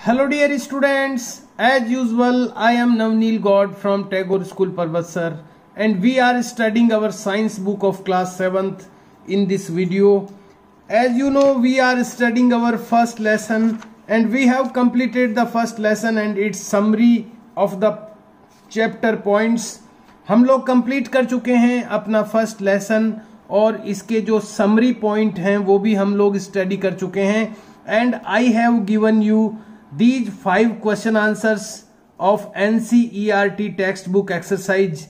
Hello dear students, as usual I am Navneel God from Tagore School Parvatsar and we are studying our science book of class 7th in this video. As you know, we are studying our first lesson and we have completed the first lesson and its summary of the chapter points. हम लोग complete कर चुके हैं अपना first lesson और इसके जो summary point हैं वो भी हम लोग स्टडी कर चुके हैं and I have given you these 5 question answers of NCERT text book exercise.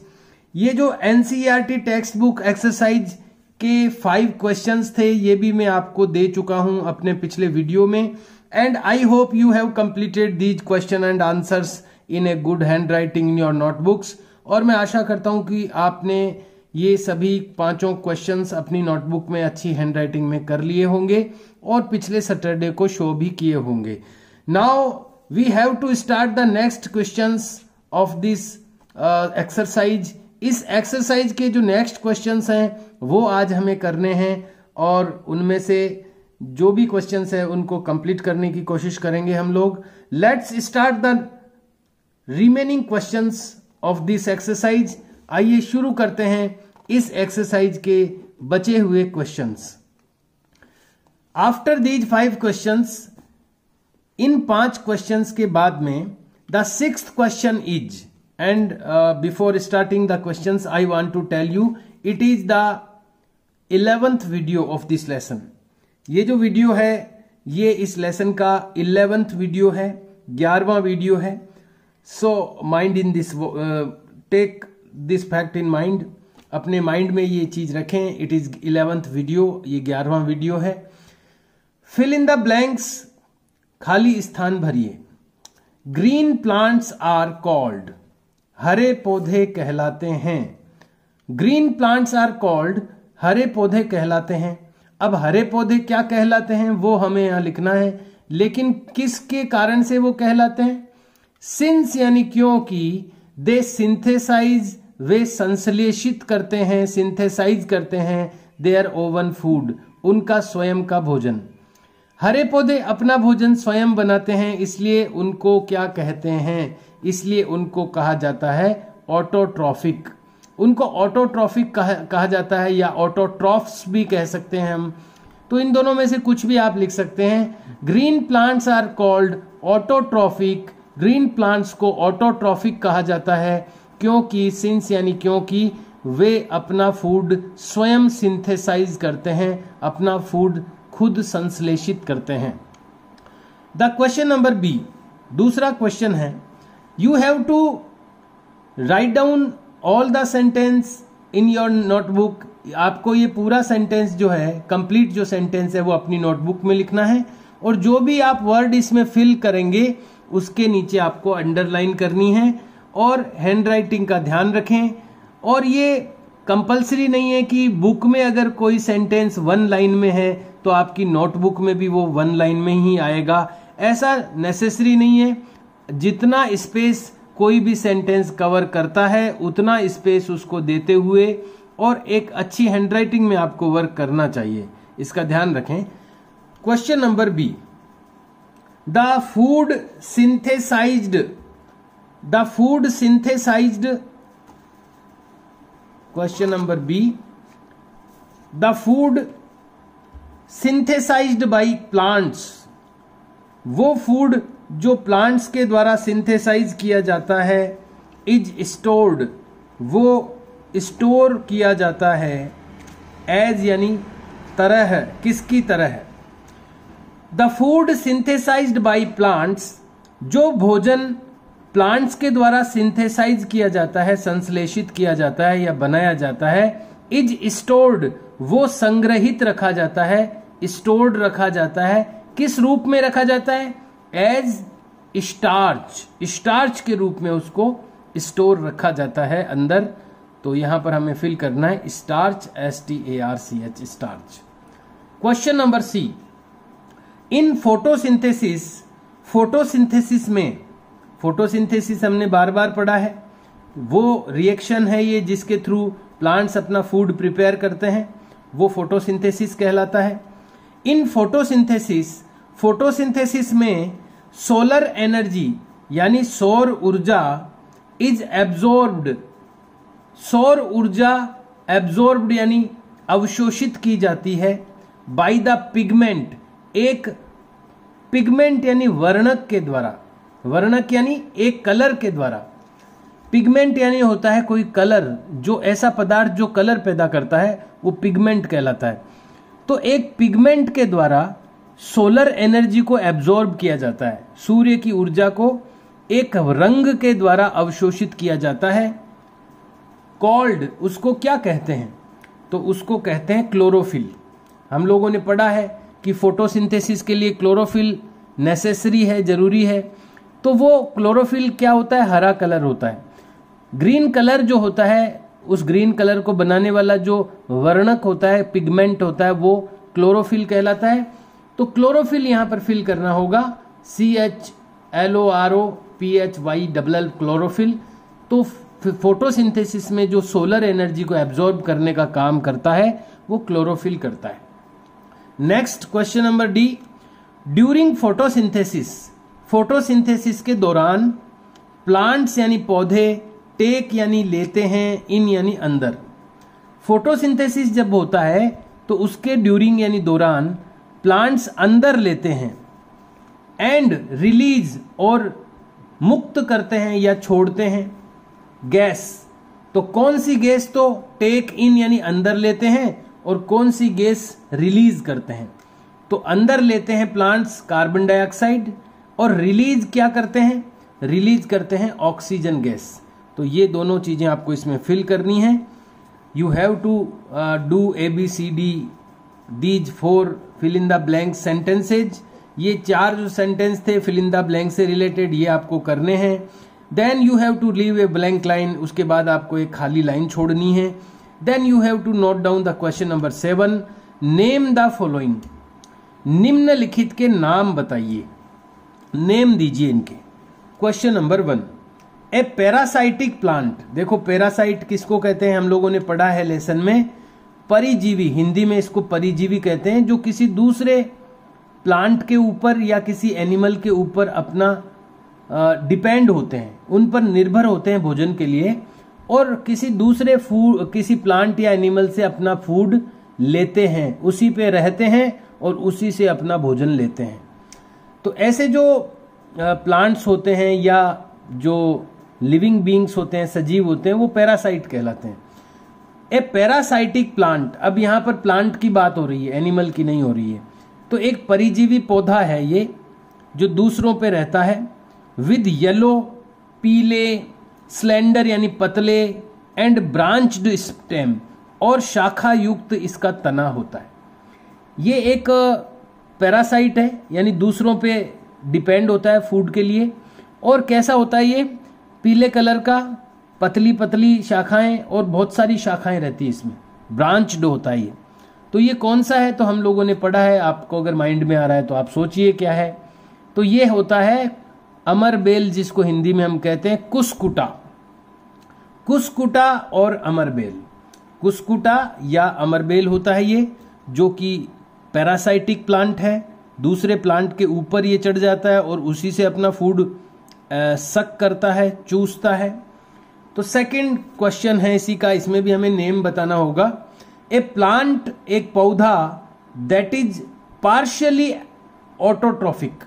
ये जो एनसीईआरटी टेक्स्ट बुक एक्सरसाइज के 5 क्वेश्चंस थे ये भी मैं आपको दे चुका हूं अपने पिछले वीडियो में and I hope you have completed these question and answers in a good hand writing in your notebooks. और मैं आशा करता हूं कि आपने ये सभी 5 क्वेश्चंस अपनी नोटबुक में अच्छी हैंडराइटिंग में कर लिए होंगे और पिछले सैटरडे को शो भी किए होंगे. Now we have to start the next questions of this exercise. इस एक्सरसाइज के जो नेक्स्ट क्वेश्चंस हैं वो आज हमें करने हैं और उनमें से जो भी क्वेश्चंस हैं उनको कंप्लीट करने की कोशिश करेंगे हम लोग. Let's start the remaining questions of this exercise. आइए शुरू करते हैं इस एक्सरसाइज के बचे हुए क्वेश्चंस. आफ्टर दीज 5 क्वेश्चंस, इन 5 क्वेश्चंस के बाद में the 6th question is and before starting the questions I want to tell you it is the 11th video of this lesson. ये जो वीडियो है ये इस लेसन का 11th वीडियो है, 11वां वीडियो है. So mind in this, take this fact in mind. अपने mind में ये चीज रखें. इट इज 11th वीडियो, ये 11वां वीडियो है. फिल इन द ब्लैंक्स, खाली स्थान भरिए. ग्रीन प्लांट्स आर कॉल्ड, हरे पौधे कहलाते हैं. ग्रीन प्लांट्स आर कॉल्ड, हरे पौधे कहलाते हैं. अब हरे पौधे क्या कहलाते हैं वो हमें यहां लिखना है, लेकिन किसके कारण से वो कहलाते हैं. सिंस यानी क्योंकि दे सिंथेसाइज, वे संश्लेषित करते हैं, सिंथेसाइज करते हैं देयर ओवन फूड, उनका स्वयं का भोजन. हरे पौधे अपना भोजन स्वयं बनाते हैं इसलिए उनको क्या कहते हैं, इसलिए उनको कहा जाता है ऑटोट्रॉफिक. उनको ऑटोट्रॉफिक कहा जाता है या ऑटोट्रॉफ्स भी कह सकते हैं हम. तो इन दोनों में से कुछ भी आप लिख सकते हैं. Green plants are called autotrophic. Green plants को ऑटोट्रॉफिक कहा जाता है क्योंकि सिंस यानी क्योंकि वे अपना फूड स्वयं सिंथेसाइज करते हैं, अपना फूड खुद संश्लेषित करते हैं. द क्वेश्चन नंबर बी, दूसरा क्वेश्चन है you have to write down all the sentence in your notebook. आपको ये पूरा सेंटेंस जो है, कंप्लीट जो सेंटेंस है वो अपनी नोटबुक में लिखना है और जो भी आप वर्ड इसमें फिल करेंगे उसके नीचे आपको अंडरलाइन करनी है. और हैंडराइटिंग का ध्यान रखें. और ये कंपलसरी नहीं है कि बुक में अगर कोई सेंटेंस 1 लाइन में है तो आपकी नोटबुक में भी वो 1 लाइन में ही आएगा, ऐसा नेसेसरी नहीं है. जितना स्पेस कोई भी सेंटेंस कवर करता है उतना स्पेस उसको देते हुए और एक अच्छी हैंडराइटिंग में आपको वर्क करना चाहिए, इसका ध्यान रखें. Question number B, The food synthesized. Question number B. The food synthesized by plants. वो फूड जो प्लांट्स के द्वारा सिंथेसाइज किया जाता है, इज स्टोर्ड, वो स्टोर किया जाता है. एज यानी तरह, किसकी तरह है. The food synthesized by plants, जो भोजन प्लांट्स के द्वारा सिंथेसाइज किया जाता है, संश्लेषित किया जाता है या बनाया जाता है. इज स्टोर्ड, वो संग्रहित रखा जाता है, स्टोर्ड रखा जाता है. किस रूप में रखा जाता है. एज स्टार्च, स्टार्च के रूप में उसको स्टोर रखा जाता है अंदर. तो यहां पर हमें फिल करना है starch, STARCH, starch. Question number C, in photosynthesis, photosynthesis में, फोटोसिंथेसिस हमने बार बार पढ़ा है, वो रिएक्शन है ये जिसके थ्रू प्लांट्स अपना फूड प्रिपेयर करते हैं, वो फोटोसिंथेसिस कहलाता है. इन फोटोसिंथेसिस, फोटोसिंथेसिस में सोलर एनर्जी यानी सौर ऊर्जा इज एब्जॉर्ब्ड, सौर ऊर्जा एब्जॉर्ब्ड यानी अवशोषित की जाती है बाय द पिगमेंट, एक पिगमेंट यानी वर्णक के द्वारा, वर्णक यानी एक कलर के द्वारा, पिगमेंट यानी होता है कोई कलर, जो ऐसा पदार्थ जो कलर पैदा करता है वो पिगमेंट कहलाता है। तो एक पिगमेंट के द्वारा सोलर एनर्जी को एब्जॉर्ब किया जाता है, सूर्य की ऊर्जा को एक रंग के द्वारा अवशोषित किया जाता है। कॉल्ड, उसको क्या कहते हैं? तो उसको कहते हैं क्लोरोफिल। हम लोगों ने पढ़ा है कि फोटोसिंथेसिस के लिए क्लोरोफिल नेसेसरी है, जरूरी है। तो वो क्लोरोफिल क्या होता है? हरा कलर होता है। ग्रीन कलर जो होता है, उस ग्रीन कलर को बनाने वाला जो वर्णक होता है, पिगमेंट होता है, वो क्लोरोफिल कहलाता है। तो क्लोरोफिल यहां पर फिल करना होगा CHLOROPHY क्लोरोफिल। तो फोटोसिंथेसिस में जो सोलर एनर्जी को एब्जॉर्ब करने का काम करता है वो क्लोरोफिल करता है। Next question number D, during photosynthesis, photosynthesis के दौरान प्लांट्स यानी पौधे टेक यानी लेते हैं, इन यानी अंदर। फोटोसिंथेसिस जब होता है तो उसके ड्यूरिंग यानी दौरान प्लांट्स अंदर लेते हैं, एंड रिलीज और मुक्त करते हैं या छोड़ते हैं गैस। तो कौन सी गैस? तो टेक इन यानी अंदर लेते हैं, और कौन सी गैस रिलीज करते हैं? तो अंदर लेते हैं प्लांट्स कार्बन डाइऑक्साइड, और रिलीज क्या करते हैं? रिलीज करते हैं ऑक्सीजन गैस। तो ये दोनों चीजें आपको इसमें फिल करनी है। You have to do ABCD these 4 fill in the blank sentences. ये 4 जो सेंटेंस थे फिल इन द ब्लैंक से रिलेटेड, ये आपको करने हैं। Then you have to leave a blank line, उसके बाद आपको एक खाली लाइन छोड़नी है। Then you have to note down the question number 7, name the following, निम्नलिखित के नाम बताइए, नेम दीजिए इनके। क्वेश्चन नंबर 1, ए पैरासाइटिक प्लांट। देखो पैरासाइट किसको कहते हैं? हम लोगों ने पढ़ा है लेसन में, परिजीवी, हिंदी में इसको परिजीवी कहते हैं, जो किसी दूसरे प्लांट के ऊपर या किसी एनिमल के ऊपर अपना डिपेंड होते हैं, उन पर निर्भर होते हैं भोजन के लिए, और किसी दूसरे फूड, किसी प्लांट या एनिमल से अपना फूड लेते हैं, उसी पे रहते हैं और उसी से अपना भोजन लेते हैं। तो ऐसे जो प्लांट्स होते हैं या जो लिविंग बीइंग्स होते हैं, सजीव होते हैं, वो पैरासाइट कहलाते हैं। ए पैरासाइटिक प्लांट, अब यहां पर प्लांट की बात हो रही है, एनिमल की नहीं हो रही है। तो एक परिजीवी पौधा है ये, जो दूसरों पे रहता है, विद येलो, पीले, स्लेंडर यानी पतले, एंड ब्रांच्ड स्टेम, और शाखा युक्त इसका तना होता है। ये एक पैरासाइट है, यानी दूसरों पे डिपेंड होता है फूड के लिए। और कैसा होता है ये? पीले कलर का, पतली पतली शाखाएं और बहुत सारी शाखाएं रहती है इसमें, ब्रांच्ड होता है ये। तो ये कौन सा है? तो हम लोगों ने पढ़ा है, आपको अगर माइंड में आ रहा है तो आप सोचिए क्या है। तो ये होता है अमरबेल, जिसको हिंदी में हम कहते हैं कुसकुटा। कुसकुटा और अमरबेल, कुसकुटा या अमरबेल होता है ये, जो कि पैरासाइटिक प्लांट है, दूसरे प्लांट के ऊपर ये चढ़ जाता है और उसी से अपना फूड सक करता है, चूसता है। तो सेकंड क्वेश्चन है इसी का, इसमें भी हमें नेम बताना होगा। ए प्लांट, एक पौधा, दैट इज पार्शियली ऑटोट्रॉफिक,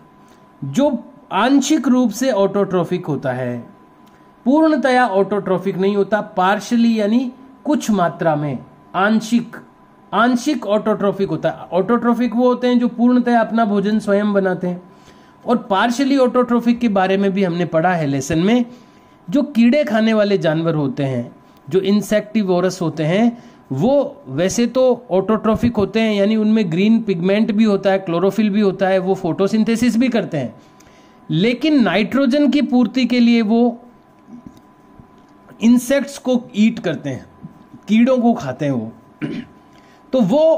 जो आंशिक रूप से ऑटोट्रॉफिक होता है, पूर्णतया ऑटोट्रॉफिक नहीं होता। पार्शियली यानी कुछ मात्रा में, आंशिक, आंशिक ऑटोट्रॉफिक होता है। ऑटोट्रॉफिक वो होते हैं जो पूर्णतया अपना भोजन स्वयं बनाते हैं। और पार्शियली ऑटोट्रॉफिक के बारे में भी हमने पढ़ा है लेसन में। जो कीड़े खाने वाले जानवर होते हैं, जो इंसेक्टिवोरस होते हैं, वो वैसे तो ऑटोट्रॉफिक होते हैं, यानी उनमें ग्रीन पिगमेंट भी होता है, क्लोरोफिल भी होता है, वो फोटोसिंथेसिस भी करते हैं। लेकिन नाइट्रोजन की पूर्ति के लिए वो इंसेक्ट्स को ईट करते हैं, कीड़ों को खाते हैं वो। तो वो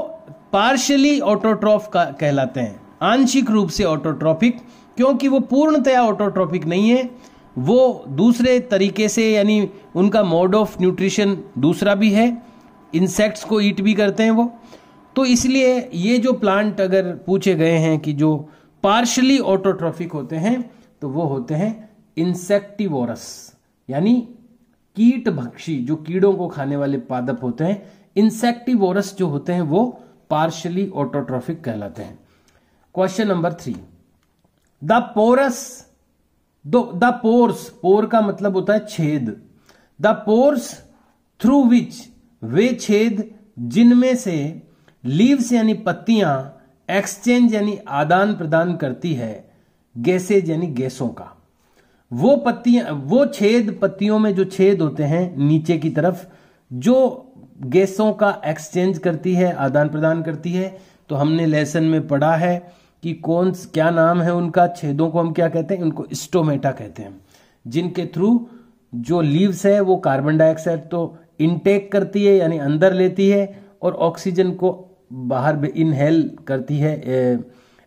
पार्शियली ऑटोट्रॉफ कहलाते हैं, आंशिक रूप से ऑटोट्रॉफिक, क्योंकि वो पूर्णतया ऑटोट्रॉफिक नहीं है, वो दूसरे तरीके से, यानी उनका मोड ऑफ न्यूट्रिशन दूसरा भी है, इंसेक्ट्स को ईट भी करते हैं वो। तो इसलिए ये जो प्लांट अगर पूछे गए हैं कि जो पार्शली ऑटोट्रॉफिक होते हैं तो वो होते हैं इंसेक्टिवोरस, यानी कीट भक्षी, जो कीड़ों को खाने वाले पादप होते हैं। इंसेक्टिवोरस जो होते हैं वो पार्शली ऑटोट्रॉफिक कहलाते हैं। क्वेश्चन नंबर 3, द पोर्स, पोर का मतलब होता है छेद, द पोर्स थ्रू विच, वे छेद जिनमें से लीव्स यानी पत्तियां एक्सचेंज यानी आदान प्रदान करती है गैसेज यानी गैसों का। वो पत्तियां, वो छेद, पत्तियों में जो छेद होते हैं नीचे की तरफ, जो गैसों का एक्सचेंज करती है, आदान प्रदान करती है। तो हमने लेसन में पढ़ा है कि क्या नाम है उनका, छेदों को हम क्या कहते हैं, उनको स्टोमेटा कहते हैं, जिनके थ्रू जो लीव्स है वो कार्बन डाइऑक्साइड तो इनटेक करती है यानी अंदर लेती है, और ऑक्सीजन को बाहर इनहेल करती है,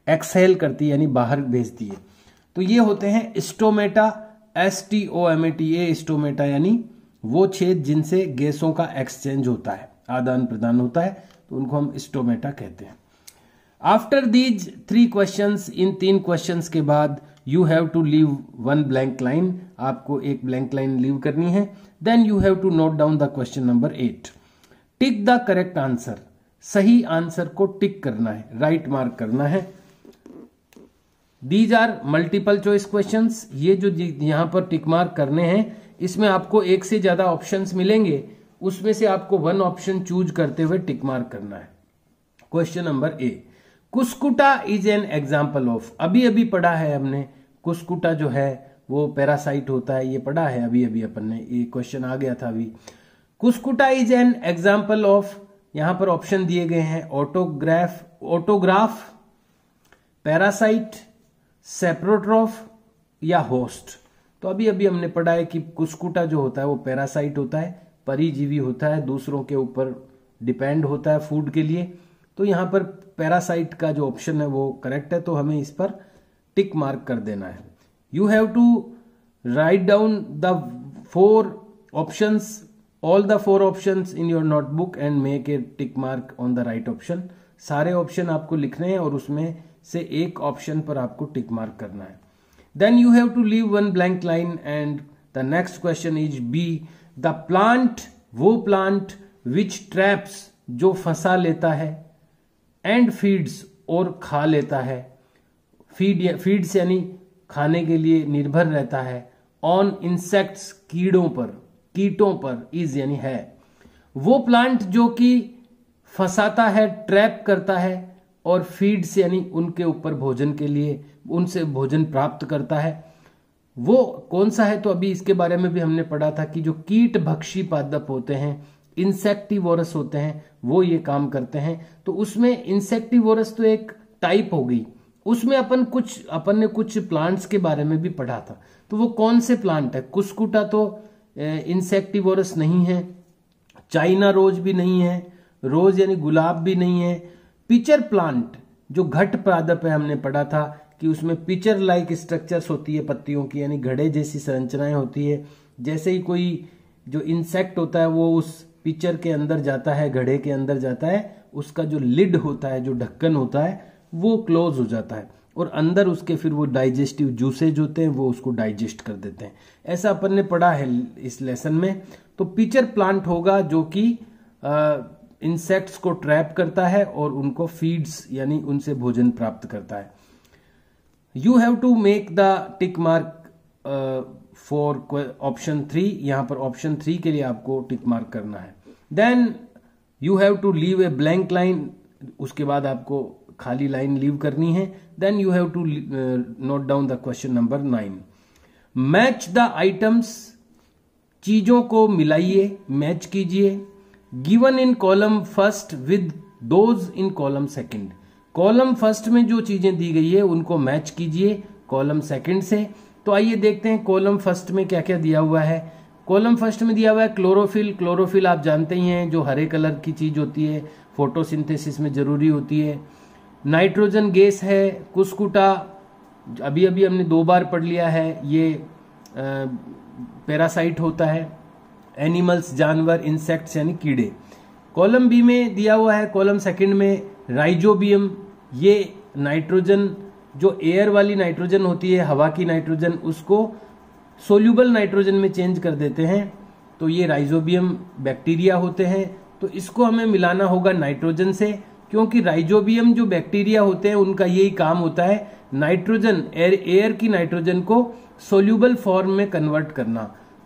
एक्सहेल करती है यानी बाहर भेजती है। तो ये होते हैं स्टोमेटा, STOMATA, स्टोमेटा, यानी वो छेद जिनसे गैसों का एक्सचेंज होता है, आदान प्रदान होता है, तो उनको हम स्टोमेटा कहते हैं। आफ्टर दीज 3 क्वेश्चंस, इन 3 क्वेश्चंस के बाद you have to leave 1 blank line, आपको एक ब्लैंक लाइन लीव करनी है। Then you have to note down the question number 8, tick the correct answer, सही आंसर को टिक करना है, राइट मार्क करना है। These are multiple choice questions, ये जो यहां पर टिक मार्क करने हैं इसमें आपको एक से ज्यादा ऑप्शंस मिलेंगे, उसमें से आपको 1 ऑप्शन चूज करते हुए टिक मार्क करना है। Question number A, कुस्कुटा is an example of, अभी अभी पढ़ा है हमने, कुस्कुटा जो है वो पैरासाइट होता है, ये पढ़ा है अभी अभी अपन ने, ये क्वेश्चन आ गया था अभी। कुस्कुटा इज एन एग्जाम्पल ऑफ, यहां पर ऑप्शन दिए गए हैं, ऑटोग्राफ, पैरासाइट, सेप्रोट्रॉफ या होस्ट। तो अभी अभी हमने पढ़ा है कि कुस्कुटा जो होता है वो पैरासाइट होता है, परिजीवी होता है, दूसरों के ऊपर डिपेंड होता है फूड के लिए। तो यहां पर पैरासाइट का जो ऑप्शन है वो करेक्ट है, तो हमें इस पर टिक मार्क कर देना है। You have to write down the 4 options, all the 4 options in your notebook and make a tick mark on the right option. सारे ऑप्शन आपको लिखने हैं और उसमें से एक ऑप्शन पर आपको टिक मार्क करना है। Then you have to leave 1 blank line and the next question is B, the plant, वो प्लांट विच ट्रैप्स, जो फंसा लेता है, एंड फीड्स, और खा लेता है, फीड्स यानी खाने के लिए निर्भर रहता है, ऑन इंसेक्ट्स, कीड़ों पर, कीटों पर, इज यानी है, वो प्लांट जो कि फंसाता है, ट्रैप करता है, और फीड्स यानी उनके ऊपर भोजन के लिए, उनसे भोजन प्राप्त करता है, वो कौन सा है। तो अभी इसके बारे में भी हमने पढ़ा था कि जो कीट भक्षी पादप होते हैं, इंसेक्टिवोरस होते हैं, वो ये काम करते हैं। तो उसमें इंसेक्टिवोरस तो एक टाइप हो गई, उसमें अपन ने कुछ प्लांट्स के बारे में भी पढ़ा था। तो वो कौन से प्लांट है, कुस्कुटा तो इंसेक्टिवोरस नहीं है, चाइना रोज भी नहीं है, रोज यानी गुलाब भी नहीं है, पिचर प्लांट जो घट पादप है, हमने पढ़ा था कि उसमें पिचर लाइक स्ट्रक्चर्स होती है पत्तियों की, यानी घड़े जैसी संरचनाएं होती है। जैसे ही कोई जो इंसेक्ट होता है वो उस पिचर के अंदर जाता है, घड़े के अंदर जाता है, उसका जो लिड होता है, जो ढक्कन होता है, वो क्लोज हो जाता है, और अंदर उसके फिर वो डाइजेस्टिव जूसेज होते हैं, वो उसको डाइजेस्ट कर देते हैं। ऐसा अपन ने पढ़ा है इस लेसन में। तो पिचर प्लांट होगा जो कि इंसेक्ट्स को ट्रैप करता है और उनको फीड्स यानी उनसे भोजन प्राप्त करता है। You have to make the tick mark for option 3, यहां पर ऑप्शन 3 के लिए आपको टिक मार्क करना है। Then you have to leave a blank line, उसके बाद आपको खाली लाइन लीव करनी है। Then you have to note down the question number 9, match the items, चीजों को मिलाइए, मैच कीजिए, given in column first with those in column second, column first में जो चीजें दी गई है उनको मैच कीजिए कॉलम सेकंड से। तो आइए देखते हैं कॉलम फर्स्ट में क्या क्या दिया हुआ है। कॉलम फर्स्ट में दिया हुआ है क्लोरोफिल, क्लोरोफिल आप जानते ही हैं जो हरे कलर की चीज होती है, फोटोसिंथेसिस में जरूरी होती है। नाइट्रोजन गैस है, कुस्कुटा अभी अभी हमने 2 बार पढ़ लिया है, ये पैरासाइट होता है, एनिमल्स जानवर, इंसेक्ट्स यानी कीड़े। कॉलम बी में दिया हुआ है, कॉलम सेकंड में राइजोबियम, ये नाइट्रोजन जो एयर वाली नाइट्रोजन होती है, हवा की नाइट्रोजन, उसको सोल्यूबल नाइट्रोजन में चेंज कर देते हैं। तो ये राइजोबियम बैक्टीरिया होते हैं। तो इसको हमें मिलाना होगा नाइट्रोजन से, क्योंकि राइजोबियम जो बैक्टीरिया होते हैं उनका यही काम होता है नाइट्रोजन, एयर की नाइट्रोजन को सोल्यूबल फॉर्म में कन्वर्ट करना।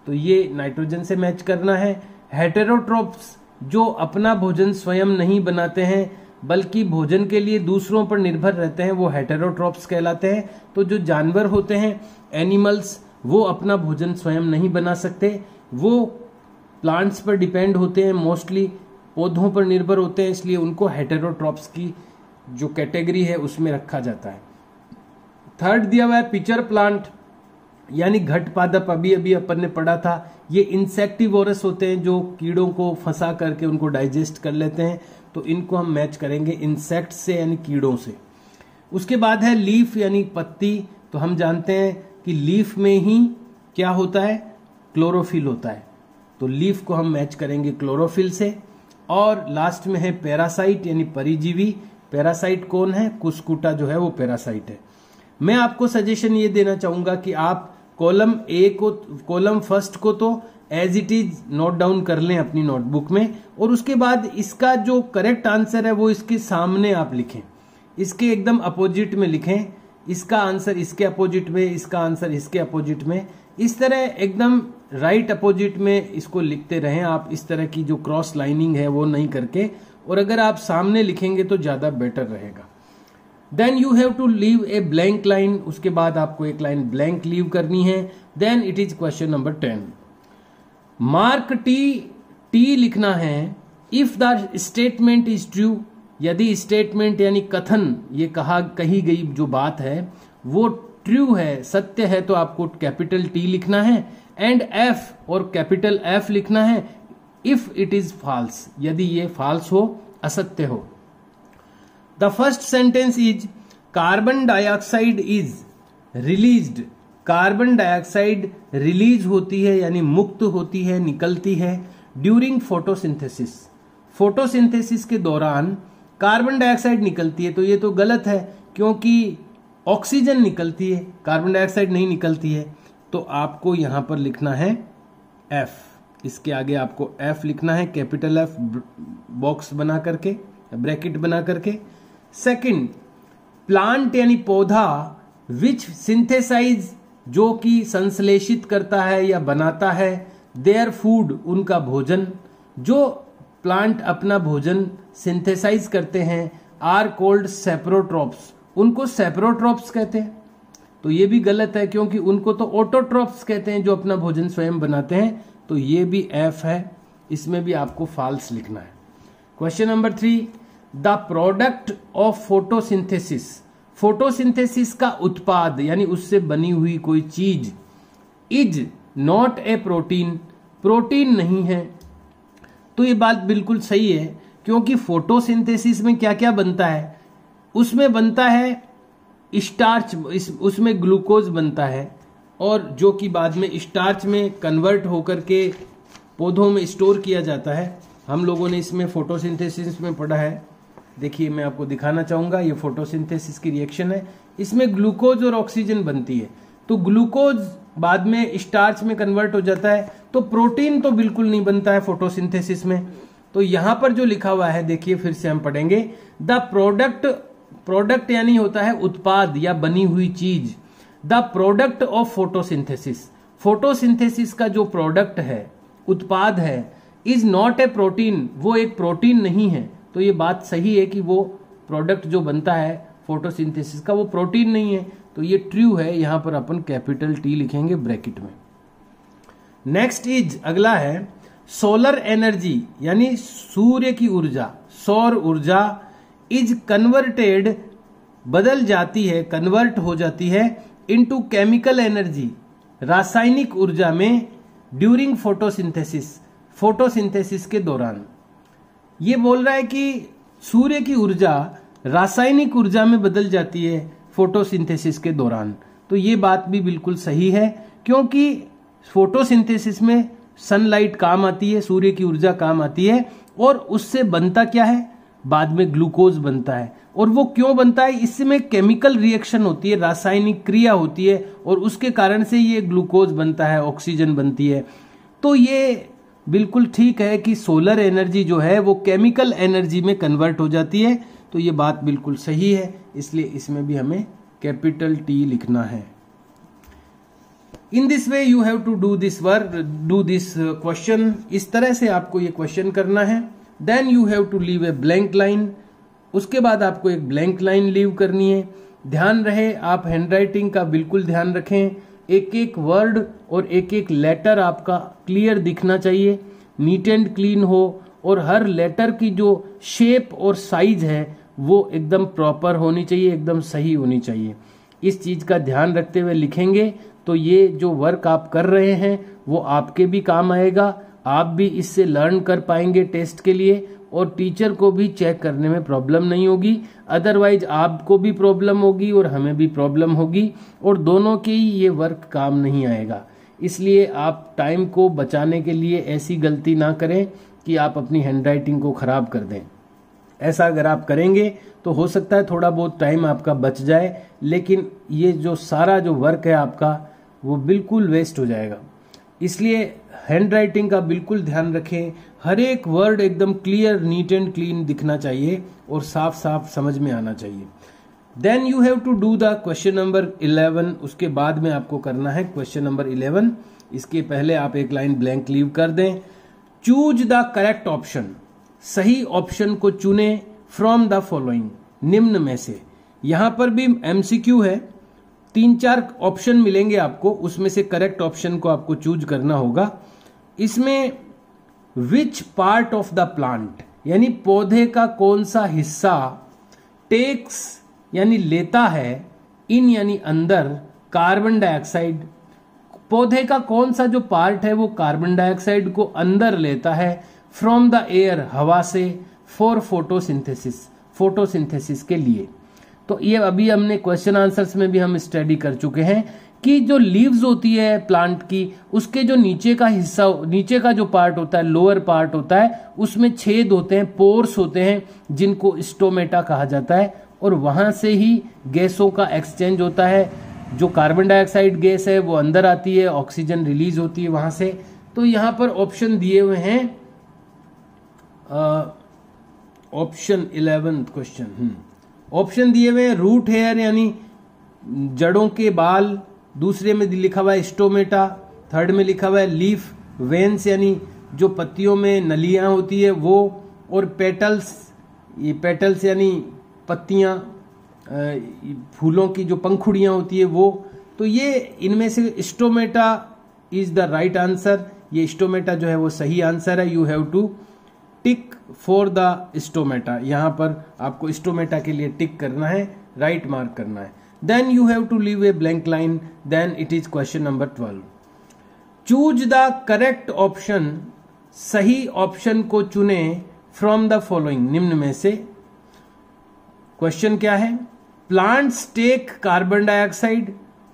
तो ये नाइट्रोजन से मैच करना है। हेटेरोट्रोप्स जो अपना भोजन स्वयं नहीं बनाते हैं बल्कि भोजन के लिए दूसरों पर निर्भर रहते हैं, वो हेटेरोट्रोप्स कहलाते हैं। तो जो जानवर होते हैं, एनिमल्स, वो अपना भोजन स्वयं नहीं बना सकते, वो प्लांट्स पर डिपेंड होते हैं, मोस्टली पौधों पर निर्भर होते हैं, इसलिए उनको हेटेरोट्रोप्स की जो कैटेगरी है उसमें रखा जाता है। थर्ड दिया हुआ है पिचर प्लांट, यानी घट पादप, अभी अभी अपन ने पढ़ा था। ये इंसेक्टिवोरस होते हैं जो कीड़ों को फंसा करके उनको डाइजेस्ट कर लेते हैं। तो इनको हम मैच करेंगे इंसेक्ट से, यानी कीड़ों से। उसके बाद है लीफ यानी पत्ती। तो हम जानते हैं कि लीफ में ही क्या होता है, क्लोरोफिल होता है। तो लीफ को हम मैच करेंगे क्लोरोफिल से। और लास्ट में है पैरासाइट यानी परिजीवी। पैरासाइट कौन है, कुस्कुटा जो है वो पैरासाइट है। मैं आपको सजेशन ये देना चाहूंगा कि आप कॉलम ए को, कॉलम फर्स्ट को तो as it is note down कर लें अपनी नोटबुक में, और उसके बाद इसका जो करेक्ट आंसर है वो इसके सामने आप लिखें, इसके एकदम अपोजिट में लिखें। इसका आंसर इसके अपोजिट में, इसका आंसर इसके अपोजिट में, इस तरह एकदम राइट अपोजिट में इसको लिखते रहें आप। इस तरह की जो क्रॉस लाइनिंग है वो नहीं करके, और अगर आप सामने लिखेंगे तो ज्यादा बेटर रहेगा। Then you have to leave a blank line, उसके बाद आपको एक लाइन ब्लैंक लीव करनी है। Then it is question number 10। Mark T लिखना है if the statement is true, यदि स्टेटमेंट यानी कथन, ये कही गई जो बात है वो ट्रू है, सत्य है, तो आपको कैपिटल टी लिखना है। एंड एफ और कैपिटल एफ लिखना है इफ इट इज फॉल्स, यदि ये फॉल्स हो, असत्य हो। The first sentence is carbon dioxide is released. Carbon dioxide release होती है यानी मुक्त होती है, निकलती है ड्यूरिंग फोटोसिंथेसिस। फोटोसिंथेसिस के दौरान कार्बन डाइऑक्साइड निकलती है। तो ये तो गलत है, क्योंकि ऑक्सीजन निकलती है, कार्बन डाइऑक्साइड नहीं निकलती है। तो आपको यहां पर लिखना है एफ, इसके आगे आपको एफ लिखना है, कैपिटल एफ, बॉक्स बना करके, ब्रैकेट बना करके। सेकंड, प्लांट यानी पौधा, विच सिंथेसाइज, जो कि संश्लेषित करता है या बनाता है, देयर फूड, उनका भोजन, जो प्लांट अपना भोजन सिंथेसाइज करते हैं, आर कॉल्ड सेप्रोट्रोप्स, उनको सेप्रोट्रोप्स कहते हैं। तो ये भी गलत है, क्योंकि उनको तो ऑटोट्रोप्स कहते हैं जो अपना भोजन स्वयं बनाते हैं। तो ये भी एफ है, इसमें भी आपको फॉल्स लिखना है। Question number 3, the product of photosynthesis, photosynthesis का उत्पाद यानी उससे बनी हुई कोई चीज, is not a protein, protein नहीं है। तो ये बात बिल्कुल सही है, क्योंकि फोटोसिंथेसिस में क्या क्या बनता है, उसमें बनता है स्टार्च, उसमें ग्लूकोज बनता है, और जो कि बाद में स्टार्च में कन्वर्ट होकर के पौधों में स्टोर किया जाता है। हम लोगों ने इसमें फोटोसिंथेसिस में पढ़ा है। देखिए मैं आपको दिखाना चाहूंगा, ये फोटोसिंथेसिस की रिएक्शन है, इसमें ग्लूकोज और ऑक्सीजन बनती है। तो ग्लूकोज बाद में स्टार्च में कन्वर्ट हो जाता है, तो प्रोटीन तो बिल्कुल नहीं बनता है फोटोसिंथेसिस में। तो यहां पर जो लिखा हुआ है, देखिए फिर से हम पढ़ेंगे, द प्रोडक्ट, प्रोडक्ट यानी होता है उत्पाद या बनी हुई चीज। The product of photosynthesis, photosynthesis का जो प्रोडक्ट है, उत्पाद है, इज नॉट ए प्रोटीन, वो एक प्रोटीन नहीं है। तो ये बात सही है कि वो प्रोडक्ट जो बनता है फोटोसिंथेसिस का वो प्रोटीन नहीं है। तो ये ट्रू है, यहां पर अपन कैपिटल टी लिखेंगे ब्रैकेट में। नेक्स्ट इज, अगला है सोलर एनर्जी यानी सूर्य की ऊर्जा, सौर ऊर्जा, इज कन्वर्टेड, बदल जाती है, कन्वर्ट हो जाती है, इनटू केमिकल एनर्जी, रासायनिक ऊर्जा में, ड्यूरिंग फोटोसिंथेसिस, फोटोसिंथेसिस के दौरान। ये बोल रहा है कि सूर्य की ऊर्जा रासायनिक ऊर्जा में बदल जाती है फोटोसिंथेसिस के दौरान। तो ये बात भी बिल्कुल सही है, क्योंकि फोटोसिंथेसिस में सनलाइट काम आती है, सूर्य की ऊर्जा काम आती है, और उससे बनता क्या है, बाद में ग्लूकोज बनता है। और वो क्यों बनता है, इसमें केमिकल रिएक्शन होती है, रासायनिक क्रिया होती है और उसके कारण से ये ग्लूकोज बनता है, ऑक्सीजन बनती है। तो ये बिल्कुल ठीक है कि सोलर एनर्जी जो है वो केमिकल एनर्जी में कन्वर्ट हो जाती है, तो ये बात बिल्कुल सही है, इसलिए इसमें भी हमें कैपिटल टी लिखना है। In this way you have to do this question, इस तरह से आपको ये क्वेश्चन करना है। Then you have to leave a blank line, उसके बाद आपको एक ब्लैंक लाइन लीव करनी है। ध्यान रहे आप हैंडराइटिंग का बिल्कुल ध्यान रखें, एक एक वर्ड और एक एक लेटर आपका क्लियर दिखना चाहिए, नीट एंड क्लीन हो, और हर लेटर की जो शेप और साइज है वो एकदम प्रॉपर होनी चाहिए, एकदम सही होनी चाहिए। इस चीज का ध्यान रखते हुए लिखेंगे तो ये जो वर्क आप कर रहे हैं वो आपके भी काम आएगा, आप भी इससे लर्न कर पाएंगे टेस्ट के लिए, और टीचर को भी चेक करने में प्रॉब्लम नहीं होगी। अदरवाइज आपको भी प्रॉब्लम होगी और हमें भी प्रॉब्लम होगी, और दोनों के ही ये वर्क काम नहीं आएगा। इसलिए आप टाइम को बचाने के लिए ऐसी गलती ना करें कि आप अपनी हैंडराइटिंग को खराब कर दें। ऐसा अगर आप करेंगे तो हो सकता है थोड़ा बहुत टाइम आपका बच जाए, लेकिन ये जो सारा जो वर्क है आपका वो बिल्कुल वेस्ट हो जाएगा। इसलिए हैंडराइटिंग का बिल्कुल ध्यान रखें, हर एक वर्ड एकदम क्लियर, नीट एंड क्लीन दिखना चाहिए और साफ साफ समझ में आना चाहिए। Then you have to do the question number 11, उसके बाद में आपको करना है क्वेश्चन नंबर 11। इसके पहले आप एक लाइन ब्लैंक लीव कर दें। चूज द करेक्ट ऑप्शन, सही ऑप्शन को चुने फ्रॉम द फॉलोइंग, निम्न में से। यहां पर भी एमसीक्यू है, 3-4 ऑप्शन मिलेंगे आपको, उसमें से करेक्ट ऑप्शन को आपको चूज करना होगा। इसमें which part of the plant, यानी पौधे का कौन सा हिस्सा, टेक्स यानी लेता है, इन यानी अंदर, कार्बन डाइऑक्साइड, पौधे का कौन सा जो पार्ट है वो कार्बन डाइऑक्साइड को अंदर लेता है, फ्रॉम द एयर, हवा से, फॉर फोटोसिंथेसिस, फोटोसिंथेसिस के लिए। तो ये अभी हमने क्वेश्चन आंसर्स में भी हम स्टडी कर चुके हैं कि जो लीव्स होती है प्लांट की, उसके जो नीचे का हिस्सा, नीचे का जो पार्ट होता है, लोअर पार्ट होता है, उसमें छेद होते हैं, पोर्स होते हैं, जिनको स्टोमेटा कहा जाता है, और वहां से ही गैसों का एक्सचेंज होता है। जो कार्बन डाइऑक्साइड गैस है वो अंदर आती है, ऑक्सीजन रिलीज होती है वहां से। तो यहां पर ऑप्शन दिए हुए हैं, ऑप्शन 11 क्वेश्चन, ऑप्शन दिए हुए हैं रूट हेयर यानी जड़ों के बाल, दूसरे में लिखा हुआ है स्टोमेटा, थर्ड में लिखा हुआ है लीफ वेन्स यानी जो पत्तियों में नलियां होती है वो, और पेटल्स, ये पेटल्स यानी पत्तियां, फूलों की जो पंखुड़ियां होती है वो। तो ये इनमें से stomata is the right answer, ये स्टोमेटा जो है वो सही आंसर है। You have to tick for the stomata, यहां पर आपको स्टोमेटा के लिए टिक करना है, राइट मार्क करना है। Then you have to leave a blank line, then it is question number 12। Choose the correct option, सही ऑप्शन को चुने फ्रॉम द फॉलोइंग, निम्न में से। क्वेश्चन क्या है, प्लांट्स टेक कार्बन डाइऑक्साइड,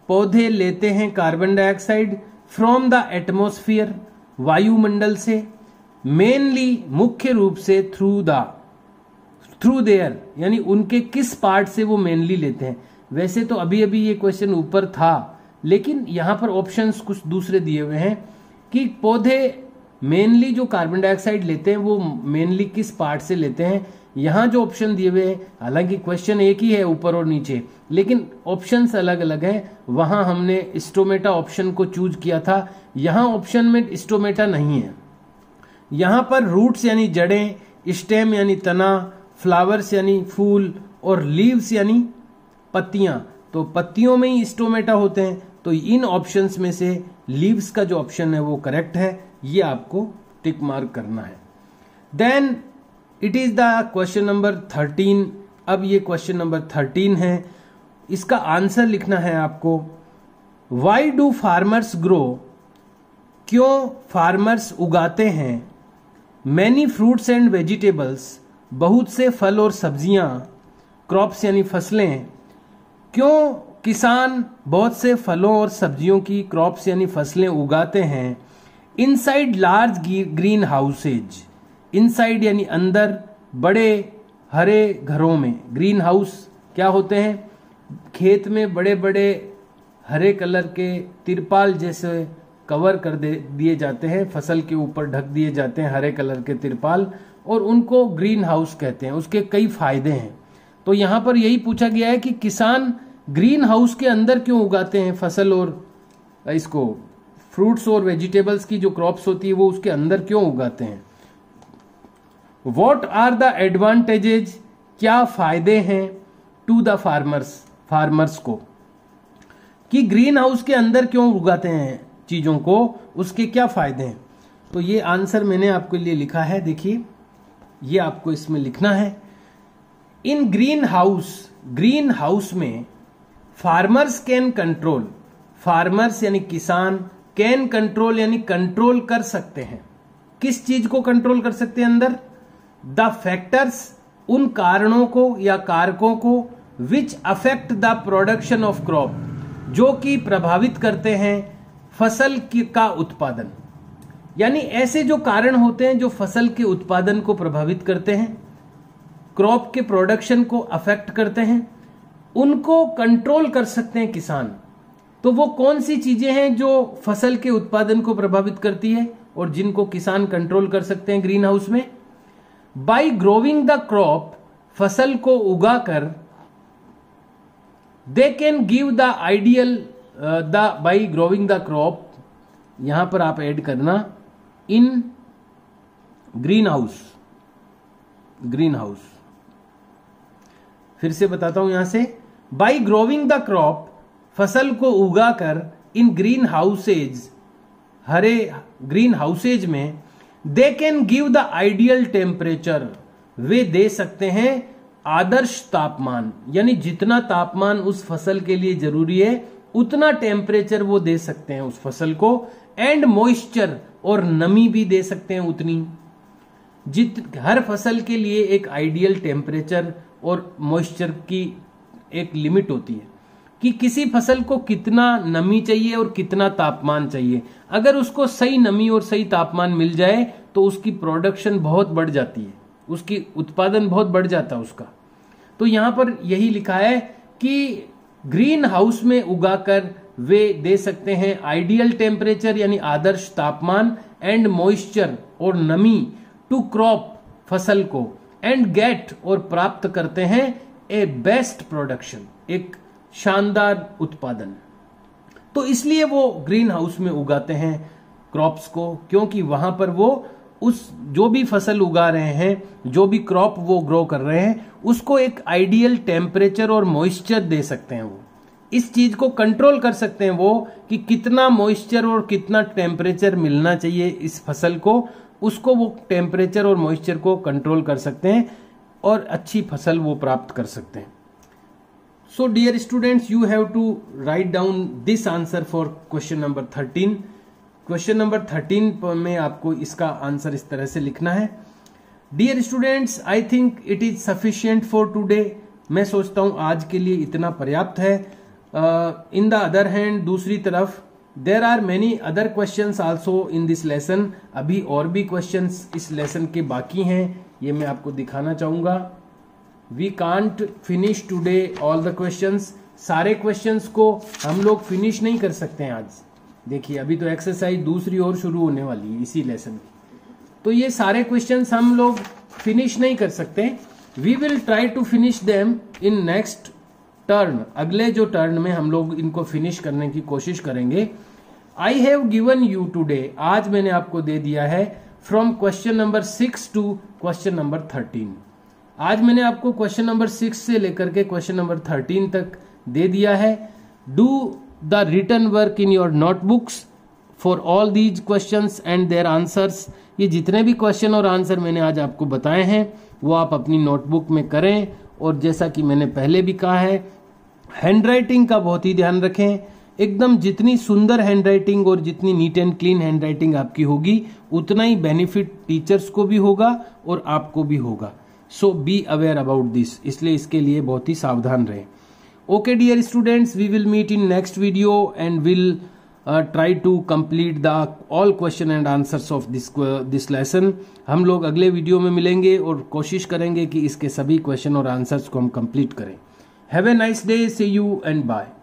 पौधे लेते हैं carbon dioxide, from the atmosphere, वायुमंडल से, मेनली मुख्य रूप से, थ्रू देयर यानी उनके किस पार्ट से वो मेनली लेते हैं। वैसे तो अभी अभी ये क्वेश्चन ऊपर था, लेकिन यहां पर ऑप्शंस कुछ दूसरे दिए हुए हैं कि पौधे मेनली जो कार्बन डाइऑक्साइड लेते हैं वो मेनली किस पार्ट से लेते हैं। यहां जो ऑप्शन दिए हुए हैं, हालांकि क्वेश्चन एक ही है ऊपर और नीचे, लेकिन ऑप्शंस अलग अलग है। वहां हमने स्टोमेटा ऑप्शन को चूज किया था, यहां ऑप्शन में स्टोमेटा नहीं है। यहां पर रूट्स यानी जड़ें, स्टेम यानी तना, फ्लावर्स यानी फूल, और लीव्स यानी पत्तियां, तो पत्तियों में ही स्टोमेटा होते हैं। तो इन ऑप्शंस में से लीव्स का जो ऑप्शन है वो करेक्ट है, ये आपको टिक मार्क करना है। Then it is the question number 13। अब ये क्वेश्चन नंबर 13 है, इसका आंसर लिखना है आपको। वाई डू फार्मर्स ग्रो, क्यों फार्मर्स उगाते हैं, मैनी फ्रूट्स एंड वेजिटेबल्स, बहुत से फल और सब्जियां, क्रॉप्स यानी फसलें, क्यों किसान बहुत से फलों और सब्जियों की क्रॉप्स यानी फसलें उगाते हैं, inside large green houses, inside यानी अंदर बड़े हरे घरों में, ग्रीन हाउस क्या होते हैं? खेत में बड़े बड़े हरे कलर के तिरपाल जैसे कवर कर दिए जाते हैं, फसल के ऊपर ढक दिए जाते हैं हरे कलर के तिरपाल, और उनको ग्रीन हाउस कहते हैं। उसके कई फायदे हैं। तो यहां पर यही पूछा गया है कि किसान ग्रीन हाउस के अंदर क्यों उगाते हैं फसल, और इसको फ्रूट्स और वेजिटेबल्स की जो क्रॉप्स होती है वो उसके अंदर क्यों उगाते हैं। व्हाट आर द एडवांटेजेज, क्या फायदे हैं टू द फार्मर्स को, कि ग्रीन हाउस के अंदर क्यों उगाते हैं चीजों को, उसके क्या फायदे हैं। तो ये आंसर मैंने आपके लिए लिखा है, देखिए ये आपको इसमें लिखना है। इन ग्रीन हाउस में फार्मर्स कैन कंट्रोल, फार्मर्स यानी किसान, कैन कंट्रोल यानी कंट्रोल कर सकते हैं। किस चीज को कंट्रोल कर सकते हैं अंदर? द फैक्टर्स, उन कारणों को या कारकों को, which affect the production of crop, जो कि प्रभावित करते हैं फसल का उत्पादन। यानी ऐसे जो कारण होते हैं जो फसल के उत्पादन को प्रभावित करते हैं, क्रॉप के प्रोडक्शन को अफेक्ट करते हैं, उनको कंट्रोल कर सकते हैं किसान। तो वो कौन सी चीजें हैं जो फसल के उत्पादन को प्रभावित करती है और जिनको किसान कंट्रोल कर सकते हैं ग्रीन हाउस में? बाय ग्रोविंग द क्रॉप, फसल को उगाकर, they can give the ideal by growing the crop, यहां पर आप ऐड करना इन ग्रीन हाउस। फिर से बताता हूं यहां से, बाय ग्रोविंग द क्रॉप, फसल को उगाकर, इन ग्रीन हाउसेज, हरे ग्रीन हाउसेज में, they can give the ideal temperature, वे दे सकते हैं आदर्श तापमान, यानी जितना तापमान उस फसल के लिए जरूरी है उतना टेम्परेचर वो दे सकते हैं उस फसल को, एंड मॉइस्चर, और नमी भी दे सकते हैं उतनी। हर फसल के लिए एक आइडियल टेम्परेचर और मॉइस्चर की एक लिमिट होती है कि किसी फसल को कितना नमी चाहिए और कितना तापमान चाहिए। अगर उसको सही नमी और सही तापमान मिल जाए तो उसकी प्रोडक्शन बहुत बढ़ जाती है, उसकी उत्पादन बहुत बढ़ जाता है उसका। तो यहां पर यही लिखा है कि ग्रीन हाउस में उगाकर वे दे सकते हैं आइडियल टेम्परेचर यानी आदर्श तापमान, एंड मॉइस्चर और नमी, टू क्रॉप, फसल को, एंड गेट, और प्राप्त करते हैं ए बेस्ट प्रोडक्शन, एक शानदार उत्पादन। तो इसलिए वो ग्रीन हाउस में उगाते हैं क्रॉप्स को, क्योंकि वहां पर वो उस जो भी फसल उगा रहे हैं, जो भी क्रॉप वो ग्रो कर रहे हैं, उसको एक आइडियल टेम्परेचर और मॉइस्चर दे सकते हैं। वो इस चीज को कंट्रोल कर सकते हैं वो कि कितना मॉइस्चर और कितना टेम्परेचर मिलना चाहिए इस फसल को, उसको वो टेम्परेचर और मॉइस्चर को कंट्रोल कर सकते हैं और अच्छी फसल वो प्राप्त कर सकते हैं। So dear students, you have to write down this answer for question number 13. Question number 13 में आपको इसका आंसर इस तरह से लिखना है। Dear students, I think it is sufficient for today. मैं सोचता हूं आज के लिए इतना पर्याप्त है। इन द अदर हैंड, दूसरी तरफ, there are many other questions also in this lesson. अभी और भी क्वेश्चंस इस लेसन के बाकी हैं, ये मैं आपको दिखाना चाहूंगा। We can't finish today all the questions. सारे क्वेश्चंस को हम लोग फिनिश नहीं कर सकते हैं आज। देखिए अभी तो एक्सरसाइज दूसरी और शुरू होने वाली है इसी लेसन की, तो ये सारे क्वेश्चंस हम लोग फिनिश नहीं कर सकते। We will try to finish them in next turn. अगले जो टर्न में हम लोग इनको फिनिश करने की कोशिश करेंगे। I have given you today, आज मैंने आपको दे दिया है from question number 6 to question number 13। आज मैंने आपको क्वेश्चन नंबर 6 से लेकर के क्वेश्चन नंबर 13 तक दे दिया है। Do the written work in your notebooks for all these questions and their answers. ये जितने भी क्वेश्चन और आंसर मैंने आज आपको बताए हैं वो आप अपनी नोटबुक में करें। और जैसा कि मैंने पहले भी कहा है, हैंडराइटिंग का बहुत ही ध्यान रखें। एकदम जितनी सुंदर हैंडराइटिंग और जितनी नीट एंड क्लीन हैंडराइटिंग आपकी होगी उतना ही बेनिफिट टीचर्स को भी होगा और आपको भी होगा। सो बी अवेयर अबाउट दिस, इसलिए इसके लिए बहुत ही सावधान रहें। Okay dear students, we will meet in next video and will try to complete the all question and answers of this lesson. हम लोग अगले वीडियो में मिलेंगे और कोशिश करेंगे कि इसके सभी क्वेश्चन और आंसर्स को हम कंप्लीट करें. Have a nice day. See you and bye.